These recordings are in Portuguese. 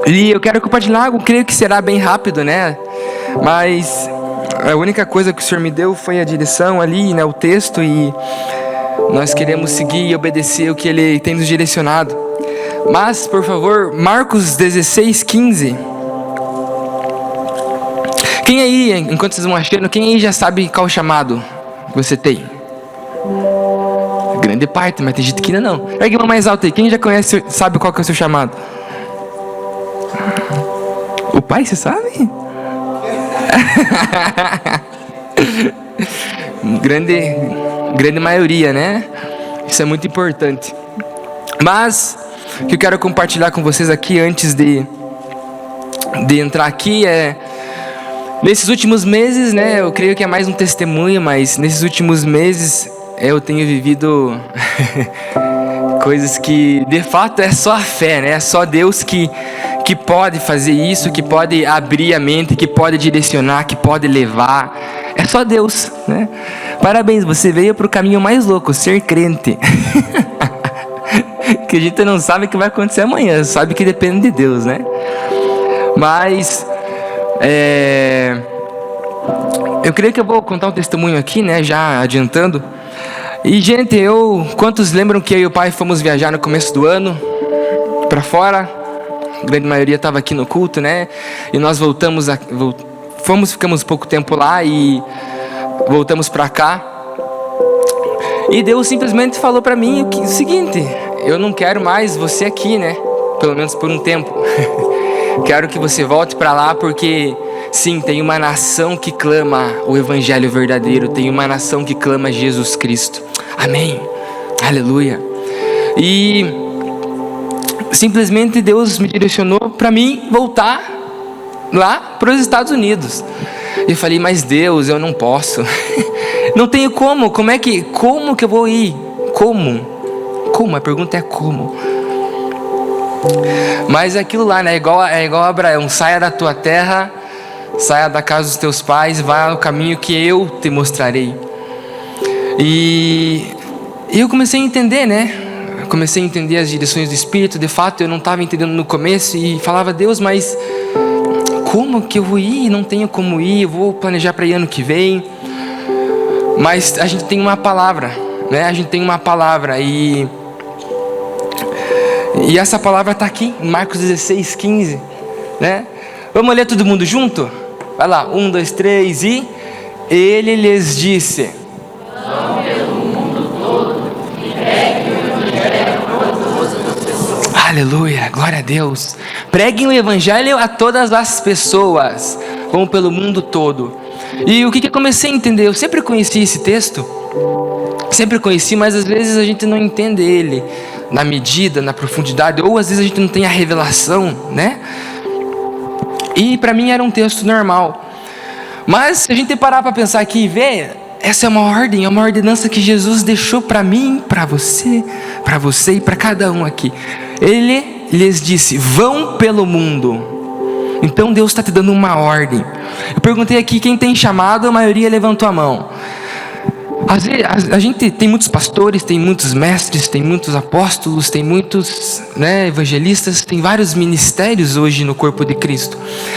E eu quero compartilhar algo, creio que será bem rápido, né? Mas a única coisa que o Senhor me deu foi a direção ali, né? O texto, e nós queremos seguir e obedecer o que Ele tem nos direcionado. Mas, por favor, Marcos 16:15. Quem aí, enquanto vocês vão achando, quem aí já sabe qual chamado você tem? Grande parte, mas tem gente que ainda não. Ergue a mão mais alta aí. Quem já conhece, sabe qual que é o seu chamado? O pai, você sabe? grande maioria, né? Isso é muito importante. Mas o que eu quero compartilhar com vocês aqui antes de entrar aqui é: nesses últimos meses, né? Eu creio que é mais um testemunho, mas nesses últimos meses eu tenho vivido coisas que de fato é só a fé, né? É só Deus que pode fazer isso, que pode abrir a mente, que pode direcionar, que pode levar. É só Deus, né? Parabéns, você veio para o caminho mais louco, ser crente. Que a gente não sabe o que vai acontecer amanhã, sabe que depende de Deus, né? Mas eu creio que eu vou contar um testemunho aqui, né? Já adiantando. E gente, quantos lembram que eu e o pai fomos viajar no começo do ano para fora? A grande maioria estava aqui no culto, né? E nós ficamos pouco tempo lá e voltamos para cá. E Deus simplesmente falou para mim o seguinte: eu não quero mais você aqui, né? Pelo menos por um tempo. Quero que você volte para lá, porque sim, tem uma nação que clama o evangelho verdadeiro, tem uma nação que clama Jesus Cristo. Amém. Aleluia. E simplesmente Deus me direcionou para mim voltar lá para os Estados Unidos. Eu falei: mas Deus, eu não posso. Não tenho como. Como que eu vou ir? Como? A pergunta é como. Mas aquilo lá, né? É igual a Abraão: saia da tua terra, saia da casa dos teus pais, vá ao caminho que eu te mostrarei. E eu comecei a entender, né? Comecei a entender as direções do Espírito. De fato, eu não estava entendendo no começo e falava: Deus, mas como que eu vou ir? Não tenho como ir, eu vou planejar para ir ano que vem. Mas a gente tem uma palavra, né? A gente tem uma palavra e essa palavra está aqui em Marcos 16:15, né? Vamos ler todo mundo junto? Vai lá, 1, 2, 3 e... Ele lhes disse: vão pelo mundo todo e preguem o evangelho a todas as pessoas. Aleluia, glória a Deus. Preguem o evangelho a todas as pessoas. Vão pelo mundo todo. E o que eu comecei a entender? Eu sempre conheci esse texto, mas às vezes a gente não entende ele na medida, na profundidade, ou às vezes a gente não tem a revelação, né? E para mim era um texto normal. Mas se a gente parar para pensar aqui e ver, essa é uma ordem, é uma ordenança que Jesus deixou para mim, para você e para cada um aqui. Ele lhes disse: vão pelo mundo. Então Deus está te dando uma ordem. Eu perguntei aqui quem tem chamado, a maioria levantou a mão. A gente tem muitos pastores, tem muitos mestres, tem muitos apóstolos, tem muitos, né, evangelistas, tem vários ministérios hoje no corpo de Cristo.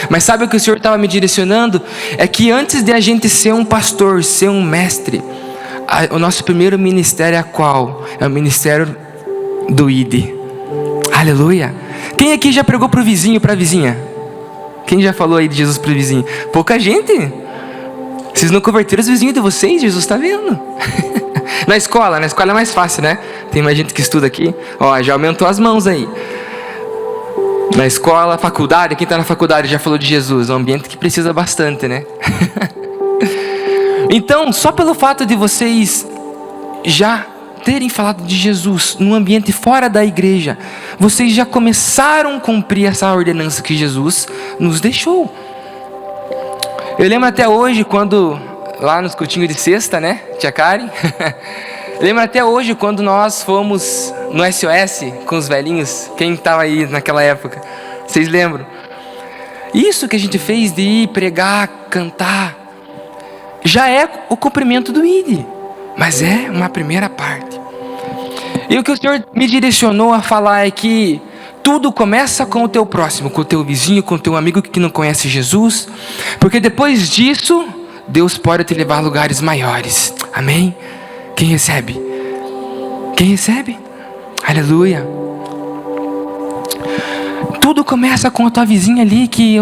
Mas sabe o que o Senhor estava me direcionando? É que antes de a gente ser um pastor, ser um mestre, o nosso primeiro ministério é qual? É o ministério do ID. Aleluia. Quem aqui já pregou para o vizinho, para a vizinha? Quem já falou aí de Jesus para o vizinho? Pouca gente. Vocês não converteram os vizinhos de vocês, Jesus está vendo. Na escola é mais fácil, né? Tem mais gente que estuda aqui. Ó, já aumentou as mãos aí. Na escola, faculdade, quem está na faculdade já falou de Jesus. É um ambiente que precisa bastante, né? Então, só pelo fato de vocês já terem falado de Jesus num ambiente fora da igreja, vocês já começaram a cumprir essa ordenança que Jesus nos deixou. Eu lembro até hoje quando, lá no escutinho de sexta, né, tia Karen? Lembro até hoje quando nós fomos no SOS com os velhinhos. Quem estava aí naquela época? Vocês lembram? Isso que a gente fez de ir pregar, cantar, já é o cumprimento do ID, mas é uma primeira parte. E o que o Senhor me direcionou a falar é que tudo começa com o teu próximo, com o teu vizinho, com o teu amigo que não conhece Jesus, porque depois disso, Deus pode te levar a lugares maiores. Amém? Quem recebe? Quem recebe? Aleluia. Tudo começa com a tua vizinha ali, que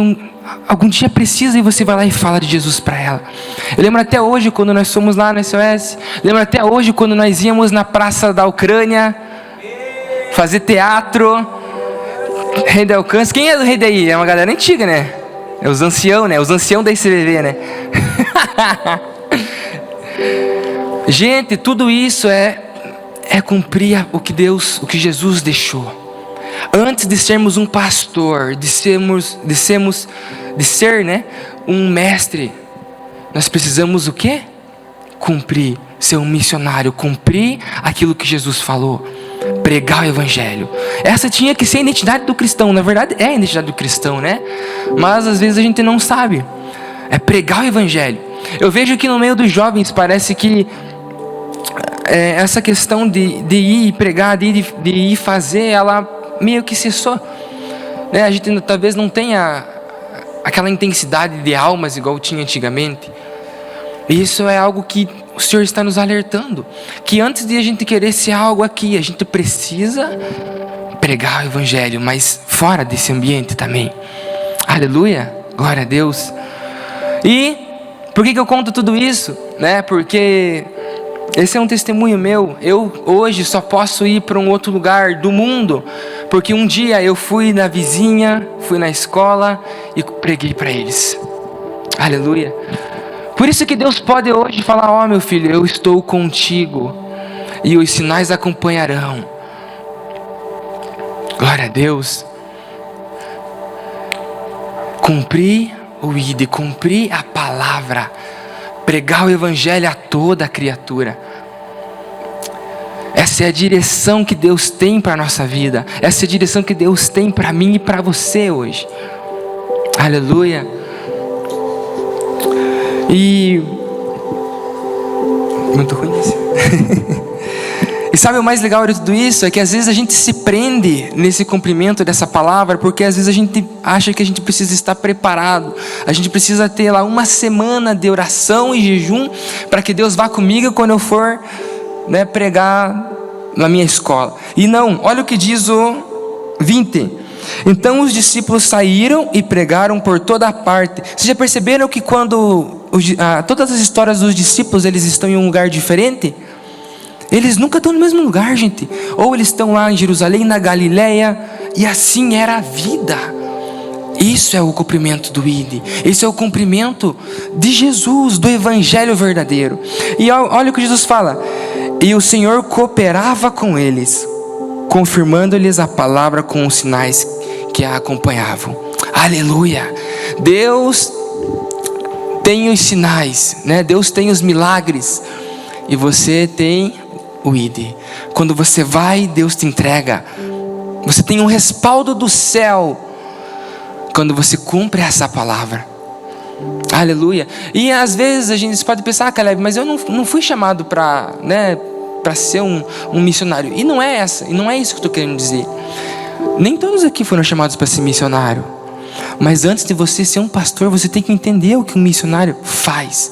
algum dia precisa, e você vai lá e fala de Jesus para ela. Eu lembro até hoje quando nós fomos lá no SOS. Lembro até hoje quando nós íamos na praça da Ucrânia fazer teatro. Rei do Alcance. Quem é do Rei daí? É uma galera antiga, né? É os ancião, né? Os ancião da ICVV, né? Gente, tudo isso é cumprir o que Jesus deixou. Antes de sermos um pastor, de ser, né, um mestre, nós precisamos o quê? Cumprir, ser um missionário, cumprir aquilo que Jesus falou, pregar o evangelho. Essa tinha que ser a identidade do cristão. Na verdade é a identidade do cristão, né? Mas às vezes a gente não sabe. É pregar o evangelho. Eu vejo que no meio dos jovens parece que essa questão de ir pregar, de ir fazer, ela meio que cessou, né? A gente talvez não tenha aquela intensidade de almas igual tinha antigamente. E isso é algo que o Senhor está nos alertando, que antes de a gente querer ser algo aqui, a gente precisa pregar o evangelho, mas fora desse ambiente também. Aleluia, glória a Deus. E por que eu conto tudo isso, né? Porque esse é um testemunho meu. Eu hoje só posso ir para um outro lugar do mundo, porque um dia eu fui na vizinha, fui na escola e preguei para eles. Aleluia. Por isso que Deus pode hoje falar: ó, meu filho, eu estou contigo e os sinais acompanharão. Glória a Deus. Cumprir o ID, cumprir a palavra, pregar o evangelho a toda a criatura. Essa é a direção que Deus tem para a nossa vida. Essa é a direção que Deus tem para mim e para você hoje. Aleluia. E muito ruim isso. E sabe o mais legal de tudo isso? É que às vezes a gente se prende nesse cumprimento dessa palavra, porque às vezes a gente acha que a gente precisa estar preparado. A gente precisa ter lá uma semana de oração e jejum para que Deus vá comigo quando eu for, né, pregar na minha escola. E não, olha o que diz o 20. Então os discípulos saíram e pregaram por toda a parte. Vocês já perceberam que quando todas as histórias dos discípulos, eles estão em um lugar diferente? Eles nunca estão no mesmo lugar, gente. Ou eles estão lá em Jerusalém, na Galileia, e assim era a vida. Isso é o cumprimento do ID. Isso é o cumprimento de Jesus, do evangelho verdadeiro. E olha o que Jesus fala: e o Senhor cooperava com eles, confirmando-lhes a palavra com os sinais que a acompanhavam. Aleluia. Deus tem os sinais, né? Deus tem os milagres, e você tem o ID. Quando você vai, Deus te entrega. Você tem um respaldo do céu quando você cumpre essa palavra. Aleluia. E às vezes a gente pode pensar: Caleb, mas eu não fui chamado para, né, para ser um missionário. E não é isso que eu estou querendo dizer. Nem todos aqui foram chamados para ser missionário. Mas antes de você ser um pastor, você tem que entender o que um missionário faz.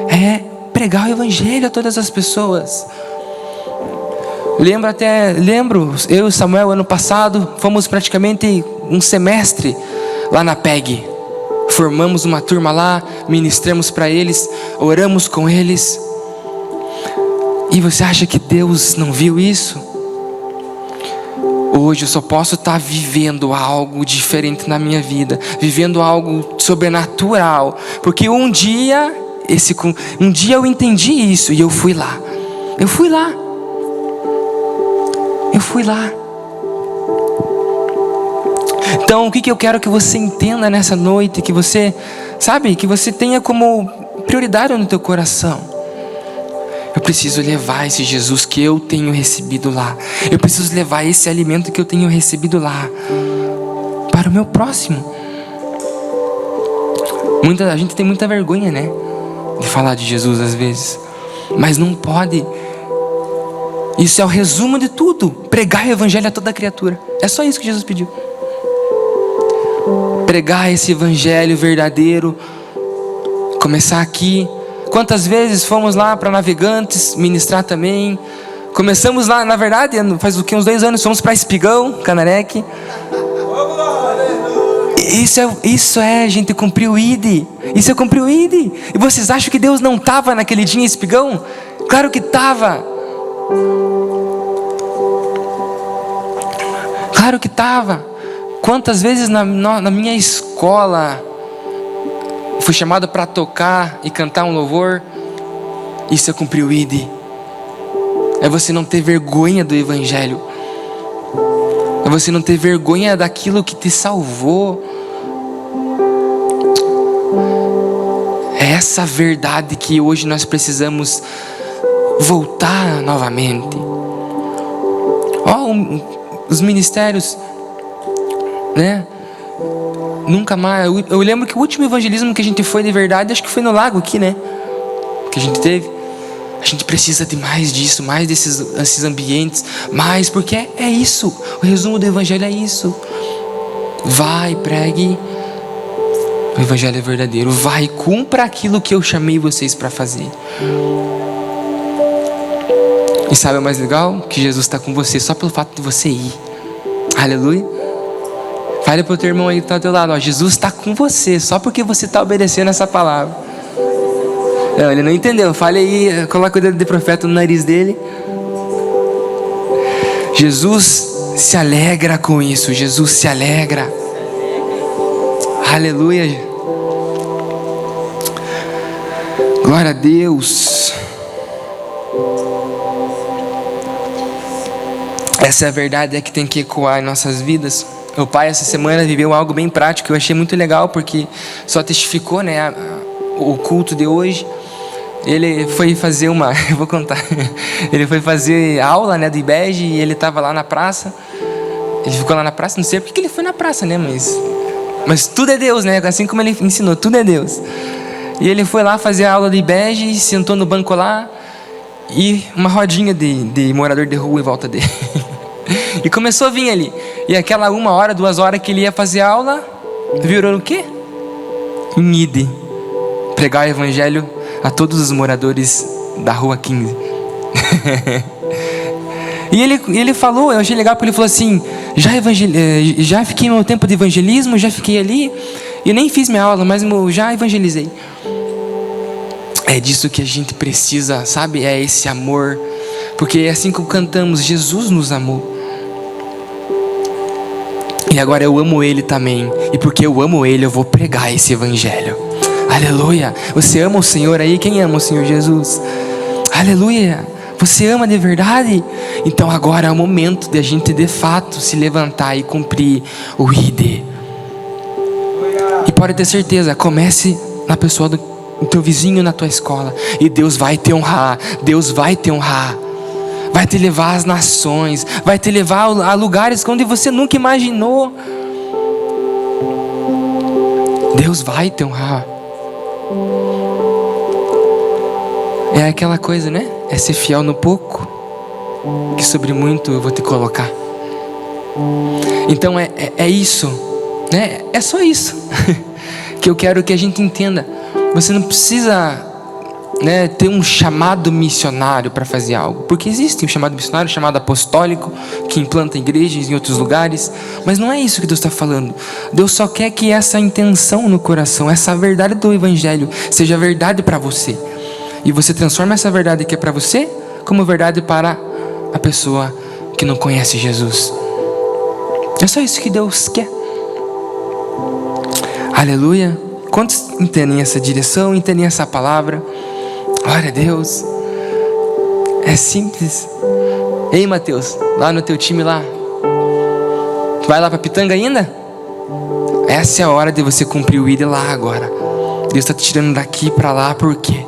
É pregar o evangelho a todas as pessoas. Lembro, eu e Samuel, ano passado, fomos praticamente um semestre lá na PEG. Formamos uma turma lá, ministramos para eles, oramos com eles. E você acha que Deus não viu isso? Hoje eu só posso estar vivendo algo diferente na minha vida, vivendo algo sobrenatural, porque um dia eu entendi isso e eu fui lá. Então o que eu quero que você entenda nessa noite, que você, sabe, que você tenha como prioridade no teu coração: eu preciso levar esse Jesus que eu tenho recebido lá. Eu preciso levar esse alimento que eu tenho recebido lá para o meu próximo. A gente tem muita vergonha, né, de falar de Jesus às vezes. Mas não pode Isso é o resumo de tudo. Pregar o evangelho a toda criatura. É só isso que Jesus pediu. Pregar esse evangelho verdadeiro. Começar aqui. Quantas vezes fomos lá para Navegantes ministrar também. Começamos lá, na verdade, faz o que, uns 2 anos, fomos para Espigão, Canarec. Isso é, gente, cumprir o ID. Isso é cumprir o ID. E vocês acham que Deus não estava naquele dia em Espigão? Claro que estava. Claro que estava. Quantas vezes na minha escola fui chamado para tocar e cantar um louvor? Isso é cumprir o ID. É você não ter vergonha do evangelho. É você não ter vergonha daquilo que te salvou. É essa verdade que hoje nós precisamos voltar novamente. Os ministérios, né? Nunca mais. Eu lembro que o último evangelismo que a gente foi de verdade, acho que foi no lago aqui, né? Que a gente teve. A gente precisa de mais disso, mais desses ambientes, mais, porque é isso. O resumo do evangelho é isso. Vai, pregue. O evangelho é verdadeiro. Vai, cumpra aquilo que eu chamei vocês para fazer. E sabe o mais legal? Que Jesus está com você só pelo fato de você ir. Aleluia. Fale para o teu irmão aí que está ao teu lado. Jesus está com você só porque você está obedecendo essa palavra. Não, ele não entendeu. Fale aí, coloca o dedo de profeta no nariz dele. Jesus se alegra com isso. Jesus se alegra. Aleluia. Glória a Deus. Essa é a verdade que tem que ecoar em nossas vidas. Meu pai essa semana viveu algo bem prático. Eu achei muito legal porque só testificou, né, o culto de hoje. Ele foi fazer eu vou contar. Ele foi fazer aula, né, do IBEG e ele estava lá na praça. Ele ficou lá na praça, não sei porque ele foi na praça, né, mas tudo é Deus, né? Assim como ele ensinou, tudo é Deus. E ele foi lá fazer a aula do IBEG, sentou no banco lá e uma rodinha de morador de rua em volta dele. E começou a vir ali. E aquela 1 hora, 2 horas que ele ia fazer a aula, virou o quê? Em ID. Pregar o evangelho a todos os moradores da rua 15. E ele falou, eu achei legal porque ele falou assim: já fiquei no meu tempo de evangelismo, já fiquei ali, e nem fiz minha aula, mas já evangelizei. É disso que a gente precisa, sabe? É esse amor. Porque é assim que cantamos, Jesus nos amou. E agora eu amo Ele também. E porque eu amo Ele, eu vou pregar esse evangelho. Aleluia. Você ama o Senhor aí? Quem ama o Senhor Jesus? Aleluia. Você ama de verdade? Então agora é o momento de a gente de fato se levantar e cumprir o ID. E pode ter certeza, comece na pessoa do teu vizinho, na tua escola, e Deus vai te honrar. Deus vai te honrar. Vai te levar às nações, vai te levar a lugares onde você nunca imaginou. Deus vai te honrar. É aquela coisa, né? É ser fiel no pouco, que sobre muito eu vou te colocar. Então é isso, né? É só isso que eu quero que a gente entenda. Você não precisa, né, ter um chamado missionário para fazer algo, porque existe um chamado missionário, um chamado apostólico, que implanta igrejas em outros lugares, mas não é isso que Deus está falando. Deus só quer que essa intenção no coração, essa verdade do evangelho seja verdade para você, e você transforma essa verdade que é para você como verdade para a pessoa que não conhece Jesus. É só isso que Deus quer. Aleluia. Quantos entendem essa direção, entendem essa palavra? Glória a Deus. É simples. Ei, Mateus, lá no teu time lá, tu vai lá para Pitanga ainda? Essa é a hora de você cumprir o ID lá agora. Deus está te tirando daqui para lá, por quê?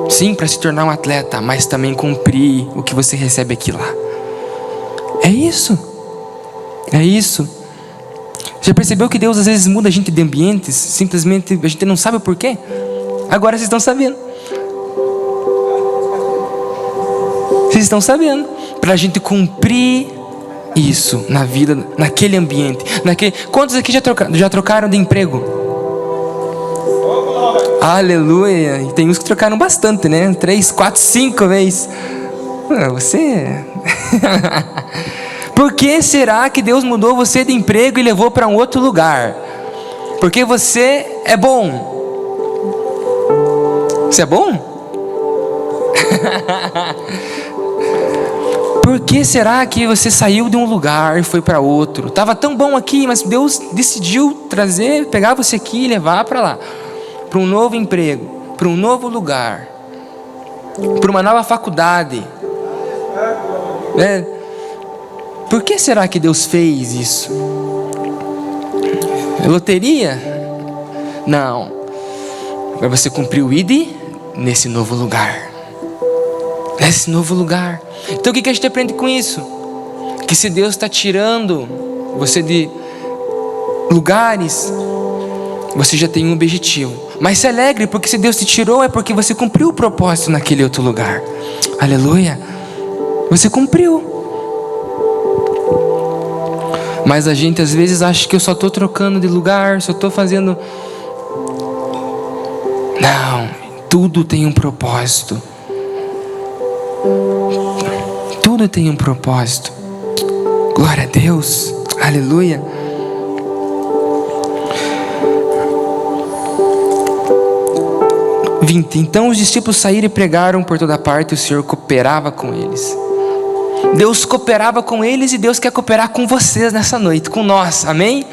Sim, para se tornar um atleta, mas também cumprir o que você recebe aqui lá. É isso. É isso. Já percebeu que Deus às vezes muda a gente de ambientes? Simplesmente a gente não sabe o porquê? Agora vocês estão sabendo. Vocês estão sabendo? Para a gente cumprir isso na vida, naquele ambiente. Quantos aqui já trocaram de emprego? Aleluia. E tem uns que trocaram bastante, né? 3, 4, 5 vezes. Você... Por que será que Deus mudou você de emprego e levou para um outro lugar? Porque você é bom. Você é bom? Por que será que você saiu de um lugar e foi para outro? Estava tão bom aqui, mas Deus decidiu pegar você aqui e levar para lá, para um novo emprego, para um novo lugar, para uma nova faculdade. Por que será que Deus fez isso? Loteria? Não. Para você cumprir o ID nesse novo lugar. Nesse novo lugar. Então o que a gente aprende com isso? Que se Deus está tirando você de lugares, você já tem um objetivo. Mas se alegre, porque se Deus te tirou é porque você cumpriu o propósito naquele outro lugar. Aleluia. Você cumpriu. Mas a gente às vezes acha que eu só estou trocando de lugar, só estou fazendo... Não, tudo tem um propósito. Tudo tem um propósito. Glória a Deus. Aleluia. Então os discípulos saíram e pregaram por toda parte, e o Senhor cooperava com eles. Deus cooperava com eles e Deus quer cooperar com vocês nessa noite, com nós, amém?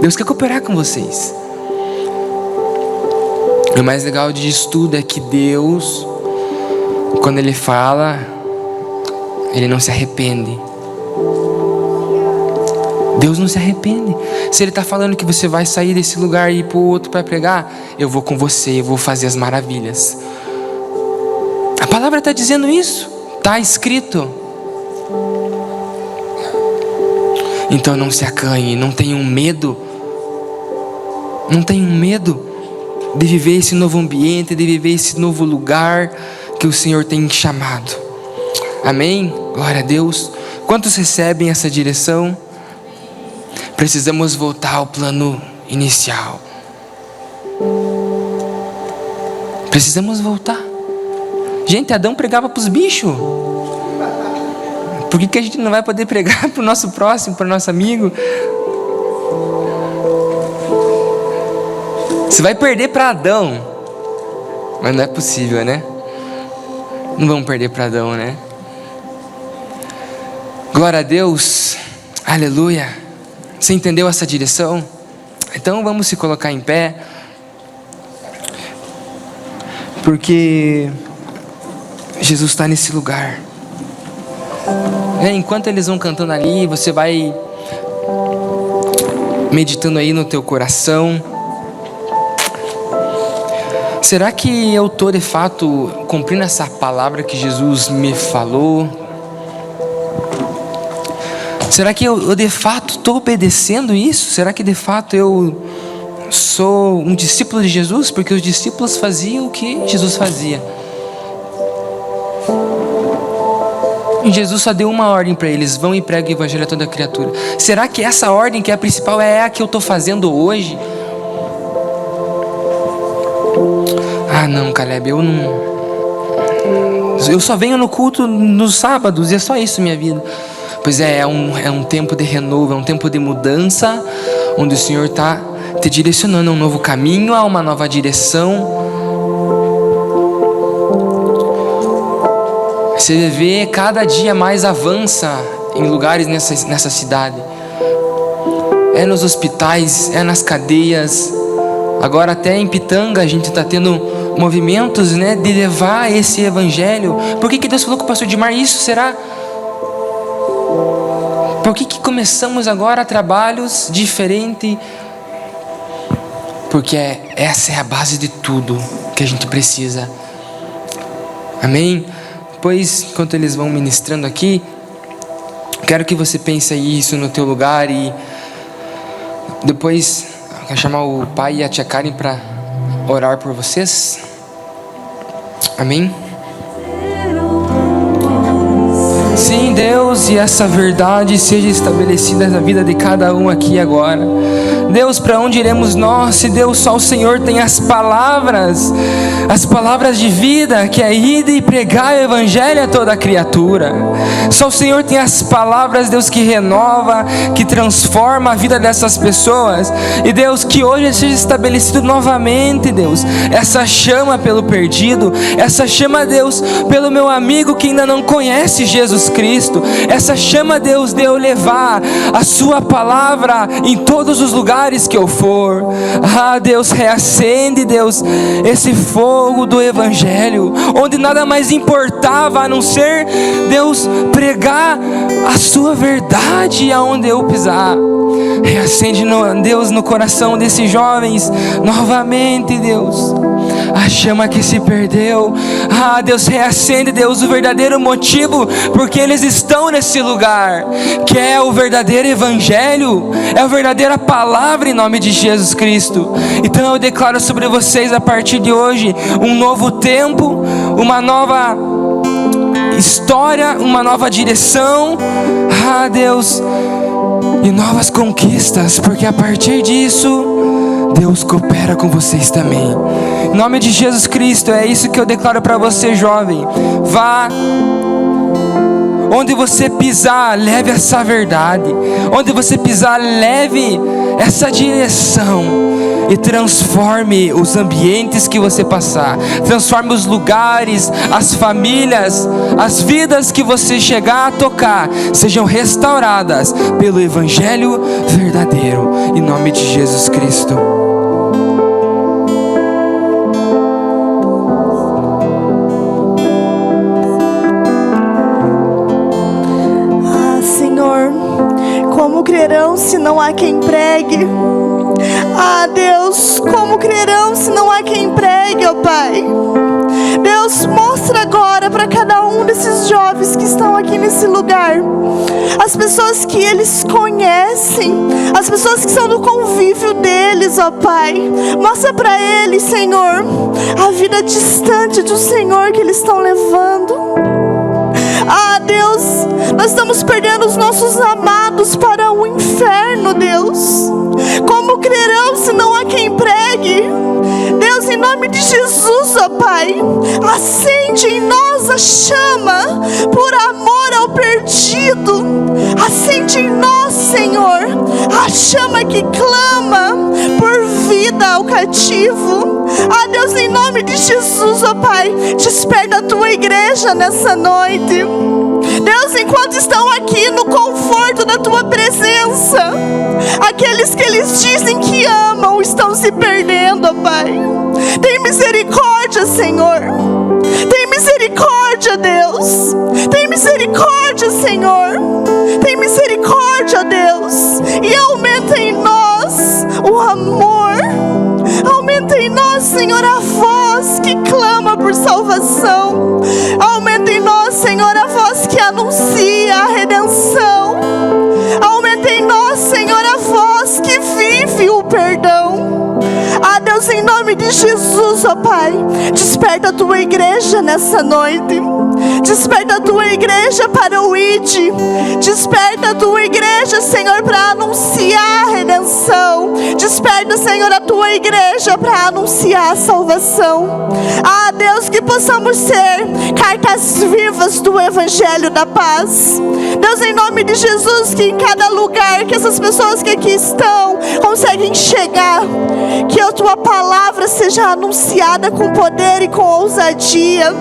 Deus quer cooperar com vocês. O mais legal disso tudo é que Deus, quando Ele fala, Ele não se arrepende. Deus não se arrepende. Se Ele está falando que você vai sair desse lugar e ir para o outro para pregar, eu vou com você, eu vou fazer as maravilhas. A palavra está dizendo isso. Está escrito. Então não se acanhe, não tenham medo. Não tenham medo de viver esse novo ambiente, de viver esse novo lugar que o Senhor tem chamado. Amém? Glória a Deus. Quantos recebem essa direção? Precisamos voltar ao plano inicial. Precisamos voltar. Gente, Adão pregava para os bichos. Por que a gente não vai poder pregar para o nosso próximo, para o nosso amigo? Você vai perder para Adão. Mas não é possível, né? Não vamos perder para Adão, né? Glória a Deus. Aleluia. Você entendeu essa direção? Então vamos se colocar em pé. Porque Jesus está nesse lugar. Enquanto eles vão cantando ali, você vai meditando aí no teu coração. Será que eu estou de fato cumprindo essa palavra que Jesus me falou? Será que eu de fato estou obedecendo isso? Será que de fato eu sou um discípulo de Jesus? Porque os discípulos faziam o que Jesus fazia. E Jesus só deu uma ordem para eles: vão e preguem o evangelho a toda criatura. Será que essa ordem, que é a principal, é a que eu estou fazendo hoje? Ah não, Caleb, eu só venho no culto nos sábados, e é só isso minha vida. Pois é um tempo de renovo, é um tempo de mudança, onde o Senhor está te direcionando a um novo caminho, a uma nova direção. Você vê cada dia mais avança em lugares nessa cidade. É nos hospitais, é nas cadeias. Agora até em Pitanga a gente está tendo movimentos, né, de levar esse evangelho. Por que Deus falou com o pastor Edmar isso? Será? Por que começamos agora trabalhos diferentes? Porque essa é a base de tudo que a gente precisa. Amém? Depois, enquanto eles vão ministrando aqui, quero que você pense isso no teu lugar. E depois eu quero chamar o pai e a tia Karen para orar por vocês. Amém? Sim, Deus, e essa verdade seja estabelecida na vida de cada um aqui agora. Deus, para onde iremos nós, se Deus, só o Senhor tem as palavras de vida, que é ir e pregar o Evangelho a toda criatura. Só o Senhor tem as palavras, Deus, que renova, que transforma a vida dessas pessoas. E Deus, que hoje seja estabelecido novamente, Deus, essa chama pelo perdido, essa chama, Deus, pelo meu amigo que ainda não conhece Jesus Cristo, essa chama, Deus, de eu levar a sua palavra em todos os lugares que eu for. Deus, reacende, Deus, esse fogo do Evangelho, onde nada mais importava a não ser, Deus, pregar a sua verdade aonde eu pisar. Reacende, Deus, no coração desses jovens novamente, Deus, a chama que se perdeu. Deus, reacende, Deus, o verdadeiro motivo porque eles estão nesse lugar, que é o verdadeiro Evangelho, é a verdadeira palavra em nome de Jesus Cristo. Então eu declaro sobre vocês a partir de hoje um novo tempo, uma nova história, uma nova direção, Deus, e novas conquistas, porque a partir disso Deus coopera com vocês também. Em nome de Jesus Cristo, é isso que eu declaro para você, jovem. Vá onde você pisar, leve essa verdade. Onde você pisar, leve essa direção e transforme os ambientes que você passar. Transforme os lugares, as famílias, as vidas que você chegar a tocar sejam restauradas pelo Evangelho verdadeiro, em nome de Jesus Cristo. Como crerão se não há quem pregue? Deus, como crerão se não há quem pregue, ó Pai? Deus, mostra agora para cada um desses jovens que estão aqui nesse lugar, as pessoas que eles conhecem, as pessoas que são do convívio deles, ó Pai. Mostra para eles, Senhor, a vida distante do Senhor que eles estão levando. Deus, nós estamos perdendo os nossos amados para o inferno, Deus. Como crerão se não há quem pregue? Deus, em nome de Jesus, ó Pai, acende em nós a chama por amor ao perdido. Acende em nós, Senhor, a chama que clama por vida ao cativo. Deus, em nome de Jesus, ó Pai, desperta a tua igreja nessa noite. Deus, enquanto estão aqui no conforto da tua presença, aqueles que eles dizem que amam estão se perdendo, ó Pai. Tem misericórdia, Senhor. Tem misericórdia, Deus. Tem misericórdia, Senhor. Tem misericórdia, Deus. E aumenta em nós o amor. Aumenta em nós, Senhor, a voz que clama por salvação. Aumenta em nós, Senhor, a voz que anuncia a redenção. Aumenta em nós, Senhor, a voz que vive o perdão. Deus, em nome de Jesus, ó Pai, desperta a tua igreja nessa noite. Desperta a tua igreja para o ID. Desperta a tua igreja, Senhor, para anunciar a redenção. Desperta, Senhor, a tua igreja para anunciar a salvação. Deus, que possamos ser cartas vivas do Evangelho da paz. Deus, em nome de Jesus, que em cada lugar que essas pessoas que aqui estão conseguem chegar, que a tua palavra seja anunciada com poder e com ousadia.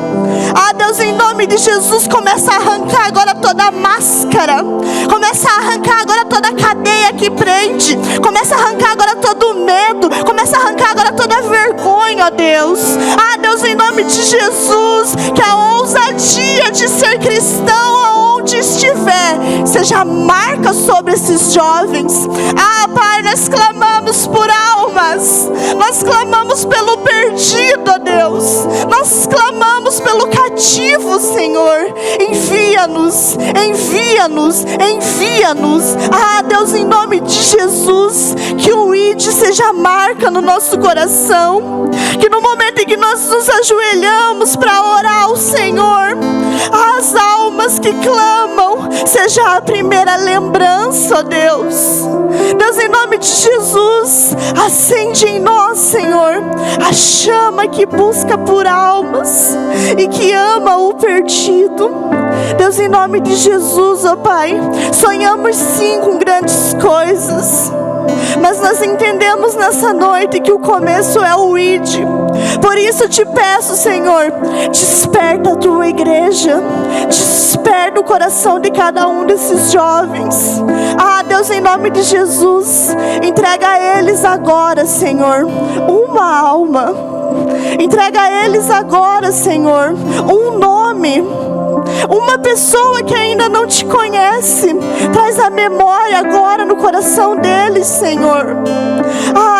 Deus, em nome de Jesus, começa a arrancar agora toda a máscara. Começa a arrancar agora toda a cadeia que prende. Começa a arrancar agora todo o medo. Começa a arrancar agora toda a vergonha, ó Deus. Deus, em nome de Jesus, que a ousadia de ser cristão aonde estiver seja marca sobre esses jovens. Pai, nós clamamos por almas. Nós clamamos pelo perdido, ó Deus. Nós clamamos pelo cativo, Senhor. Envia-nos, envia-nos, envia-nos. Deus, em nome de Jesus, que o ID seja marca no nosso coração. Que no momento em que nós nos ajoelhamos para orar ao Senhor, as almas pessoas que clamam, seja a primeira lembrança, ó Deus. Deus, em nome de Jesus, acende em nós, Senhor, a chama que busca por almas e que ama o perdido. Deus, em nome de Jesus, ó Pai, sonhamos sim com grandes coisas, mas nós entendemos nessa noite que o começo é o ID. Por isso eu te peço, Senhor, desperta a tua igreja, desperta o coração de cada um desses jovens. Deus, em nome de Jesus, entrega a eles agora, Senhor, uma alma. Entrega a eles agora, Senhor, um nome. Uma pessoa que ainda não te conhece, traz a memória agora no coração deles, Senhor.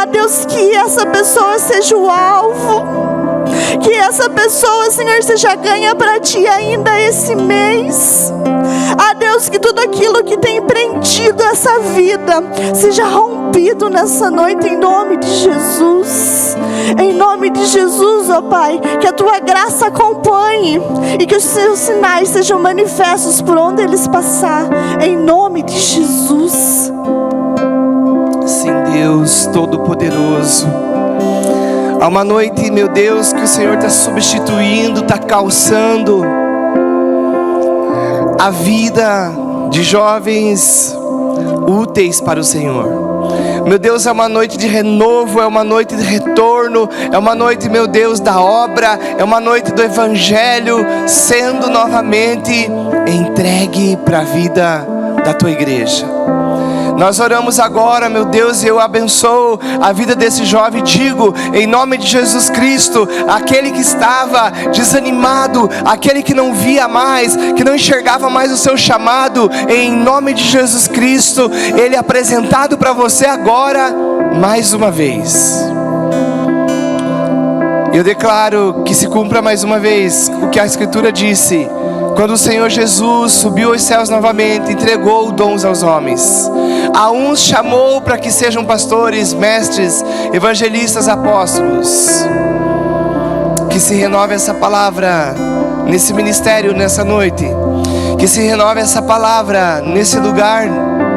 Deus, que essa pessoa seja o alvo, que essa pessoa, Senhor, seja ganha para ti ainda esse mês. Deus, que tudo aquilo que tem prendido essa vida seja rompido nessa noite, em nome de Jesus. Em nome de Jesus, ó Pai, que a tua graça acompanhe e que os seus sinais sejam manifestos por onde eles passar, em nome de Jesus. Sim, Deus Todo-Poderoso, há uma noite, meu Deus, que o Senhor está substituindo, está calçando a vida de jovens úteis para o Senhor. Meu Deus, é uma noite de renovo, é uma noite de retorno, é uma noite, meu Deus, da obra, é uma noite do Evangelho sendo novamente entregue para a vida da tua igreja. Nós oramos agora, meu Deus, e eu abençoo a vida desse jovem. Digo, em nome de Jesus Cristo, aquele que estava desanimado, aquele que não via mais, que não enxergava mais o seu chamado, em nome de Jesus Cristo, ele é apresentado para você agora, mais uma vez. Eu declaro que se cumpra mais uma vez o que a Escritura disse. Quando o Senhor Jesus subiu aos céus novamente, entregou dons aos homens. A uns chamou para que sejam pastores, mestres, evangelistas, apóstolos. Que se renove essa palavra nesse ministério, nessa noite. Que se renove essa palavra nesse lugar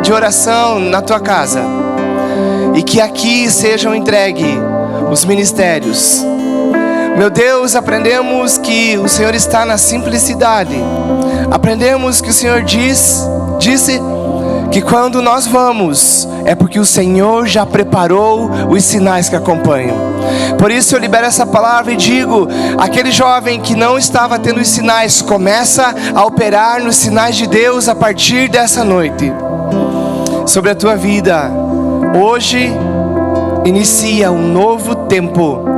de oração, na tua casa. E que aqui sejam entregues os ministérios. Meu Deus, aprendemos que o Senhor está na simplicidade. Aprendemos que o Senhor disse que quando nós vamos, é porque o Senhor já preparou os sinais que acompanham. Por isso eu libero essa palavra e digo, aquele jovem que não estava tendo os sinais, começa a operar nos sinais de Deus a partir dessa noite. Sobre a tua vida, hoje inicia um novo tempo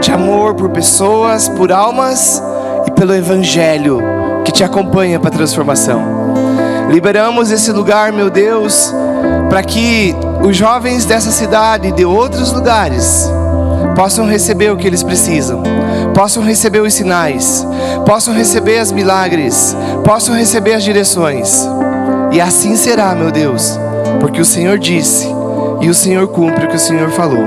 de amor por pessoas, por almas e pelo Evangelho que te acompanha para a transformação. Liberamos esse lugar, meu Deus, para que os jovens dessa cidade e de outros lugares possam receber o que eles precisam, possam receber os sinais, possam receber os milagres, possam receber as direções. E assim será, meu Deus, porque o Senhor disse e o Senhor cumpre o que o Senhor falou.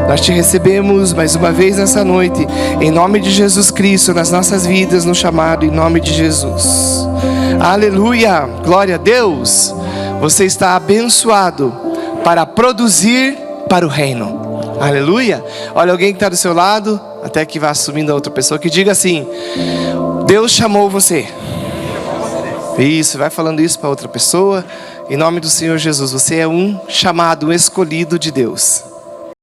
Nós te recebemos mais uma vez nessa noite, em nome de Jesus Cristo, nas nossas vidas, no chamado, em nome de Jesus. Aleluia, glória a Deus. Você está abençoado para produzir para o reino. Aleluia. Olha alguém que está do seu lado, até que vá assumindo a outra pessoa, que diga assim: Deus chamou você. Isso, vai falando isso para outra pessoa. Em nome do Senhor Jesus, você é um chamado, um escolhido de Deus.